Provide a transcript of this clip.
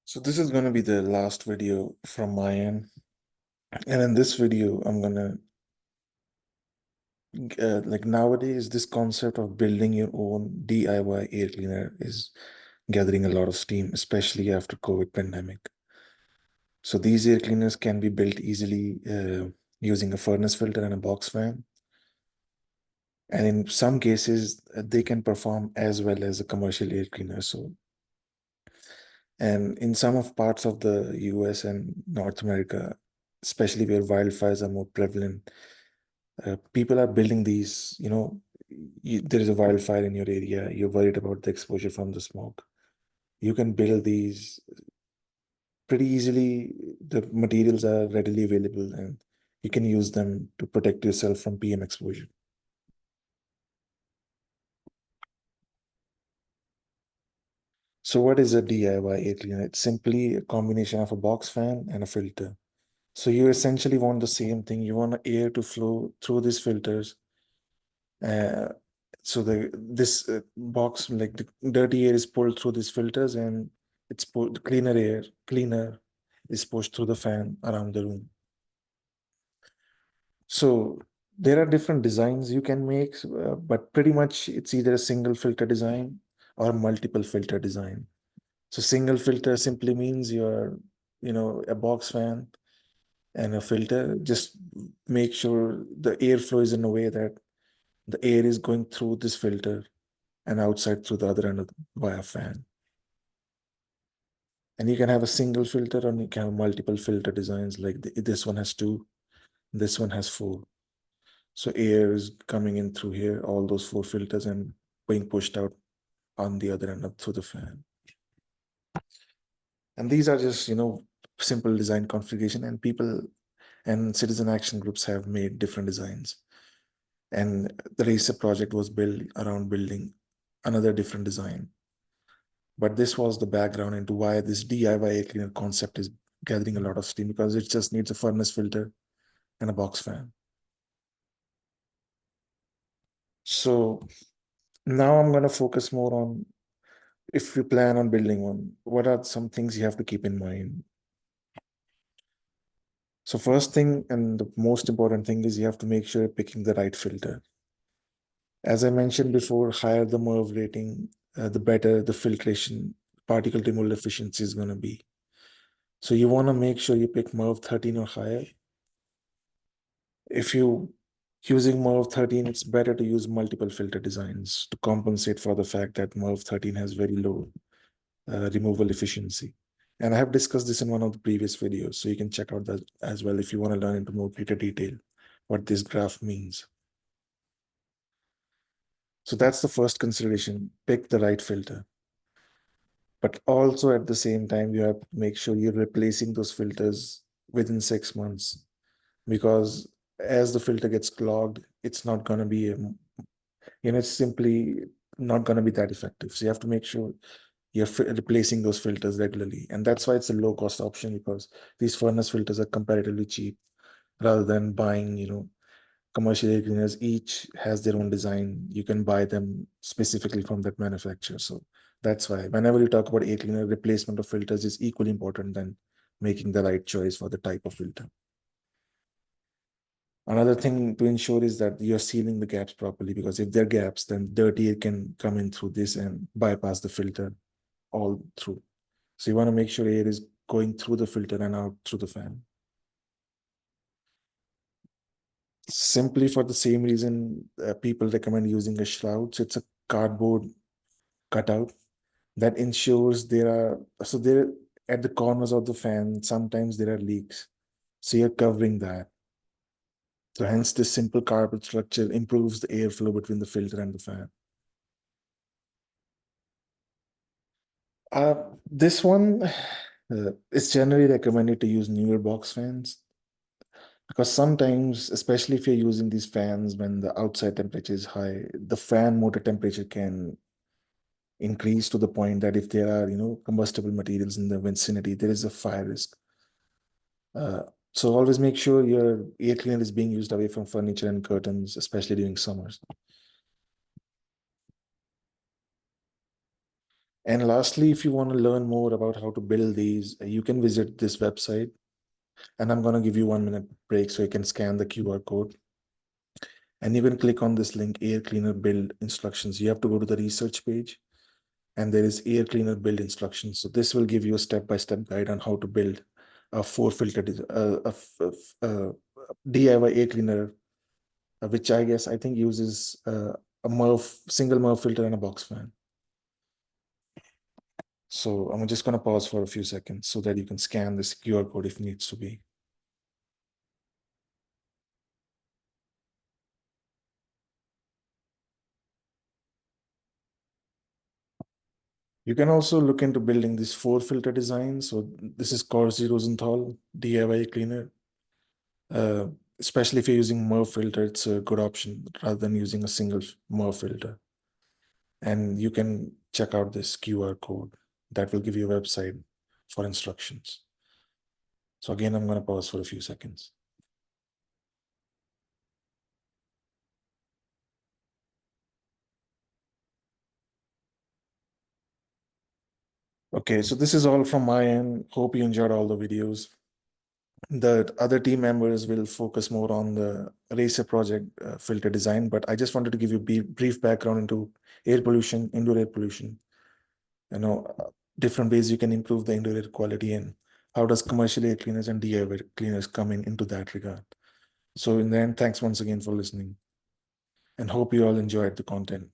So this is going to be the last video from my end. And in this video, I'm going to, like nowadays, this concept of building your own DIY air cleaner is gathering a lot of steam, especially after COVID pandemic. So these air cleaners can be built easily using a furnace filter and a box fan. And in some cases, they can perform as well as a commercial air cleaner. And in some of parts of the US and North America, especially where wildfires are more prevalent, people are building these, there is a wildfire in your area, you're worried about the exposure from the smoke. You can build these pretty easily. The materials are readily available and you can use them to protect yourself from PM exposure. So what is a DIY air cleaner? It's simply a combination of a box fan and a filter. So you essentially want the same thing. You want air to flow through these filters. Uh, so this box, like the dirty air, is pulled through these filters, and it's pulled, cleaner is pushed through the fan around the room. So there are different designs you can make, but pretty much it's either a single filter design or multiple filter design. So single filter simply means a box fan and a filter. Just make sure the airflow is in a way that the air is going through this filter and outside through the other end via fan. And you can have a single filter, or you can have multiple filter designs, like this one has two, this one has four. So air is coming in through here, all those four filters, and being pushed out on the other end up through the fan. And these are just, simple design configuration, and people and citizen action groups have made different designs. And the RACER project was built around building another different design. But this was the background into why this DIY air cleaner concept is gathering a lot of steam, because it just needs a furnace filter and a box fan. So now I'm going to focus more on, if you plan on building one, what are some things you have to keep in mind? So first thing, and the most important thing, is you have to make sure you're picking the right filter. As I mentioned before, higher the MERV rating, the better the filtration particle removal efficiency is going to be. So you want to make sure you pick MERV 13 or higher. If you using MERV 13, it's better to use multiple filter designs to compensate for the fact that MERV 13 has very low removal efficiency. And I have discussed this in one of the previous videos, so you can check out that as well if you want to learn into more greater detail what this graph means. So that's the first consideration, pick the right filter. But also at the same time, you have to make sure you're replacing those filters within 6 months, because as the filter gets clogged, it's not going to be, it's simply not going to be that effective. So you have to make sure you're replacing those filters regularly. And that's why it's a low cost option, because these furnace filters are comparatively cheap rather than buying, commercial air cleaners. Each has their own design. You can buy them specifically from that manufacturer. So that's why whenever you talk about air cleaner, replacement of filters is equally important than making the right choice for the type of filter. Another thing to ensure is that you're sealing the gaps properly, because if there are gaps, then dirty air can come in through this and bypass the filter all through. So you want to make sure air is going through the filter and out through the fan. Simply for the same reason, people recommend using a shroud. So it's a cardboard cutout that ensures there at the corners of the fan, sometimes there are leaks. So you're covering that. So hence this simple cardboard structure improves the airflow between the filter and the fan. This one is generally recommended to use newer box fans, because sometimes, especially if you're using these fans when the outside temperature is high, the fan motor temperature can increase to the point that if there are, combustible materials in the vicinity, there is a fire risk. Uh, so always make sure your air cleaner is being used away from furniture and curtains, especially during summers. And lastly, if you want to learn more about how to build these, you can visit this website. And I'm going to give you 1 minute break so you can scan the QR code. And you can click on this link, air cleaner build instructions. You have to go to the research page, and there is air cleaner build instructions. So this will give you a step-by-step guide on how to build a four filter, DIY air cleaner, which I think uses a single MERV filter and a box fan. So I'm just going to pause for a few seconds so that you can scan this QR code if needs to be. You can also look into building this four filter design. So this is Corsi Rosenthal DIY cleaner. Uh, Especially if you're using MERV filter, it's a good option rather than using a single MERV filter. And you can check out this QR code that will give you a website for instructions. So again, I'm going to pause for a few seconds. Okay, so this is all from my end. Hope you enjoyed all the videos. The other team members will focus more on the RACER project filter design, but I just wanted to give you a brief background into air pollution, indoor air pollution, different ways you can improve the indoor air quality, and how does commercial air cleaners and DIY cleaners come into that regard. So in the end, thanks once again for listening, and hope you all enjoyed the content.